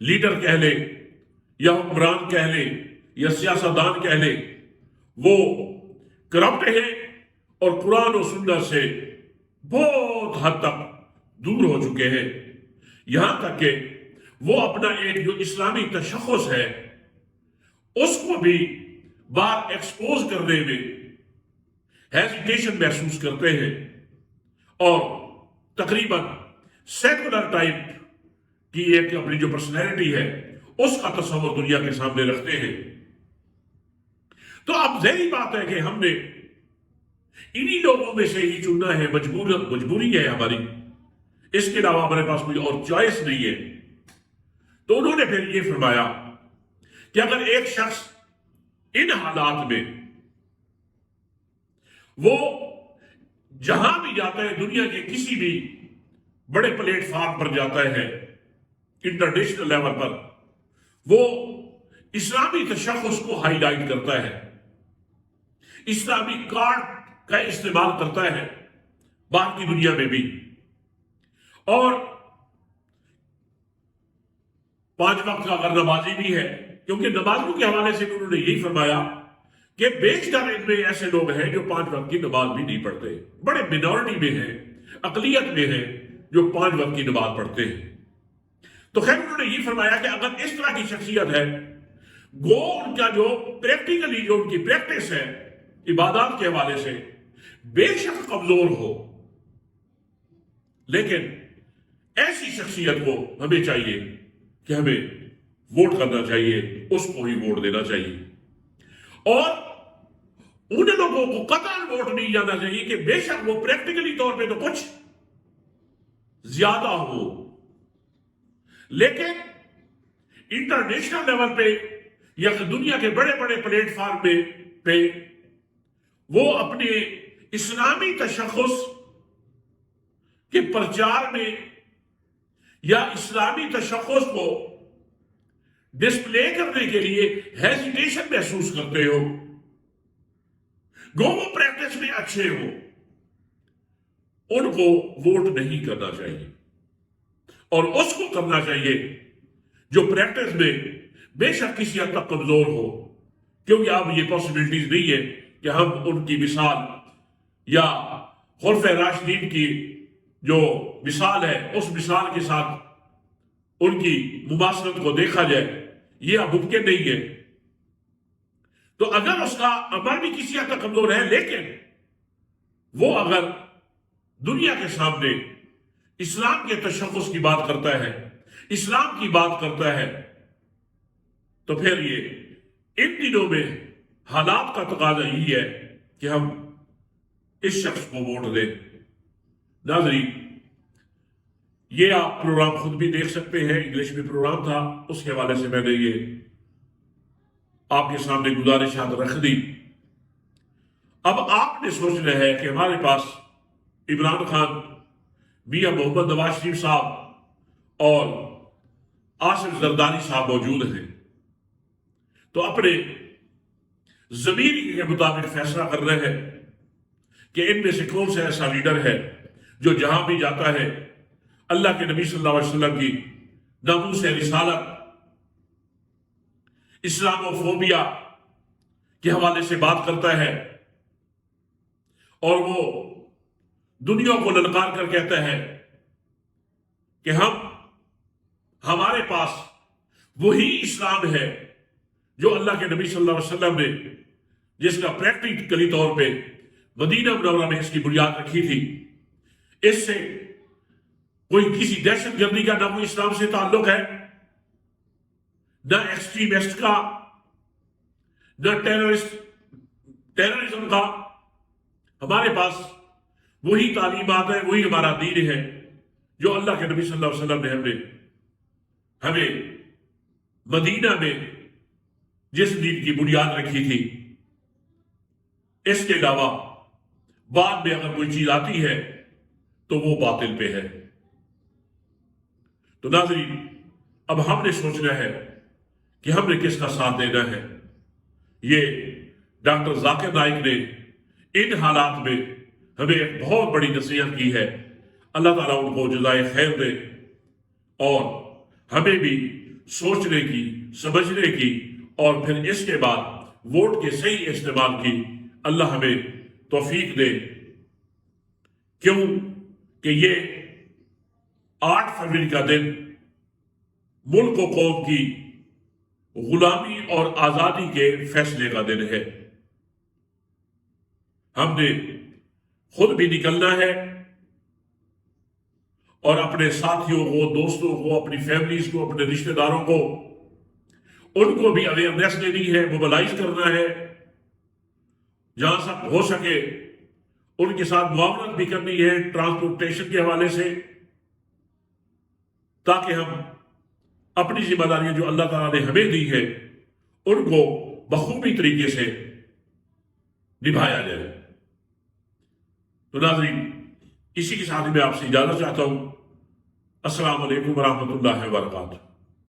Leader کہہ لے یا حکمران کہہ لے یا سیاستدان کہہ لے، وہ کرپٹ ہیں اور قرآن و سنت سے بہت حد تک دور ہو چکے ہیں، یہاں تک کہ وہ اپنا ایک جو اسلامی تشخص ہے اس کو بھی باہر ایکسپوز کرنے میں ہیزیٹیشن محسوس کرتے ہیں، اور تقریباً سیکولر ٹائپ کی ایک اپنی جو پرسنالٹی ہے اس کا تصور دنیا کے سامنے رکھتے ہیں۔ تو اب ظاہری بات ہے کہ ہم نے انہی لوگوں میں سے ہی چننا ہے، مجبوری ہے ہماری، اس کے علاوہ ہمارے پاس کوئی اور چوائس نہیں ہے۔ تو انہوں نے پھر یہ فرمایا کہ اگر ایک شخص ان حالات میں وہ جہاں بھی جاتا ہے، دنیا کے کسی بھی بڑے پلیٹ فارم پر جاتا ہے، انٹرنیشنل لیول پر، وہ اسلامی تشخص کو ہائی لائٹ کرتا ہے، اسلامی کارڈ کا استعمال کرتا ہے باقی دنیا میں بھی، اور 5 وقت کا اگر نمازی بھی ہے، کیونکہ نمازوں کے حوالے سے انہوں نے یہی فرمایا کہ بیشتر ان میں ایسے لوگ ہیں جو 5 وقت کی نماز بھی نہیں پڑھتے، بڑے مینورٹی میں ہیں، اقلیت میں ہیں جو 5 وقت کی نماز پڑھتے ہیں۔ تو خیر انہوں نے یہ فرمایا کہ اگر اس طرح کی شخصیت ہے، گو ان کا جو پریکٹیکلی جو ان کی پریکٹس ہے عبادات کے حوالے سے بے شک کمزور ہو، لیکن ایسی شخصیت کو ہمیں چاہیے کہ ہمیں ووٹ کرنا چاہیے، اس کو ہی ووٹ دینا چاہیے، اور ان لوگوں کو قطعاً ووٹ نہیں جانا چاہیے کہ بے شک وہ پریکٹیکلی طور پہ تو کچھ زیادہ ہو، لیکن انٹرنیشنل لیول پہ یا دنیا کے بڑے بڑے پلیٹ فارم پہ وہ اپنے اسلامی تشخص کے پرچار میں یا اسلامی تشخص کو ڈسپلے کرنے کے لیے ہیزیٹیشن محسوس کرتے ہو، گو وہ پریکٹس میں اچھے ہو، ان کو ووٹ نہیں کرنا چاہیے، اور اس کو کرنا چاہیے جو پریکٹس میں بے شک کسی حد تک کمزور ہو، کیونکہ اب یہ پاسبلٹیز نہیں ہے کہ ہم ان کی مثال یا خلفائے راشدین کی جو مثال ہے اس مثال کے ساتھ ان کی مماثلت کو دیکھا جائے، یہ اب ممکن نہیں ہے۔ تو اگر اس کا عمل بھی کسی حد تک کمزور ہے، لیکن وہ اگر دنیا کے سامنے اسلام کے تشخص کی بات کرتا ہے، اسلام کی بات کرتا ہے، تو پھر یہ ان دنوں میں حالات کا تقاضا یہی ہے کہ ہم اس شخص کو ووٹ دیں۔ ناظرین، یہ آپ پروگرام خود بھی دیکھ سکتے ہیں، انگلش میں پروگرام تھا، اس کے حوالے سے میں نے یہ آپ کے سامنے گزارشات رکھ دی۔ اب آپ نے سوچنا ہے کہ ہمارے پاس عمران خان، میاں محمد نواز شریف صاحب اور آصف زرداری صاحب موجود ہیں، تو اپنے ضمیر کے مطابق فیصلہ کر رہے ہیں کہ ان میں سے کون سا ایسا لیڈر ہے جو جہاں بھی جاتا ہے اللہ کے نبی صلی اللہ علیہ وسلم کی ناموس رسالت، اسلام و فوبیا کے حوالے سے بات کرتا ہے، اور وہ دنیا کو للکار کر کہتا ہے کہ ہمارے پاس وہی اسلام ہے جو اللہ کے نبی صلی اللہ علیہ وسلم نے، جس کا پریکٹیکلی طور پہ مدینہ منورہ میں اس کی بنیاد رکھی تھی، اس سے کوئی کسی دہشت گردی کا نہ کوئی اسلام سے تعلق ہے، نہ ایکسٹریمسٹ کا، نہ ٹیررزم کا۔ ہمارے پاس وہی تعلیمات ہے، وہی ہمارا دین ہے جو اللہ کے نبی صلی اللہ علیہ وسلم نے ہمیں مدینہ میں جس دین کی بنیاد رکھی تھی۔ اس کے علاوہ بعد میں اگر کوئی چیز آتی ہے تو وہ باطل پہ ہے۔ تو ناظرین، اب ہم نے سوچنا ہے کہ ہم نے کس کا ساتھ دینا ہے۔ یہ ڈاکٹر ذاکر نائک نے ان حالات میں ہمیں ایک بہت بڑی نصیحت کی ہے، اللہ تعالیٰ ان کو جزائے خیر دے، اور ہمیں بھی سوچنے کی، سمجھنے کی، اور پھر اس کے بعد ووٹ کے صحیح استعمال کی اللہ ہمیں توفیق دے۔ کیوں کہ یہ 8 فروری کا دن ملک و قوم کی غلامی اور آزادی کے فیصلے کا دن ہے۔ ہم نے خود بھی نکلنا ہے اور اپنے ساتھیوں کو، دوستوں کو، اپنی فیملیز کو، اپنے رشتہ داروں کو، ان کو بھی اویئرنیس دینی ہے، موبلائز کرنا ہے، جہاں تک ہو سکے ان کے ساتھ معاونت بھی کرنی ہے ٹرانسپورٹیشن کے حوالے سے، تاکہ ہم اپنی ذمہ داریاں جو اللہ تعالیٰ نے ہمیں دی ہے ان کو بخوبی طریقے سے نبھایا جائے۔ تو ناظرین، اسی کے ساتھ میں آپ سے اجازت چاہتا ہوں۔ السلام علیکم ورحمۃ اللہ وبرکاتہ۔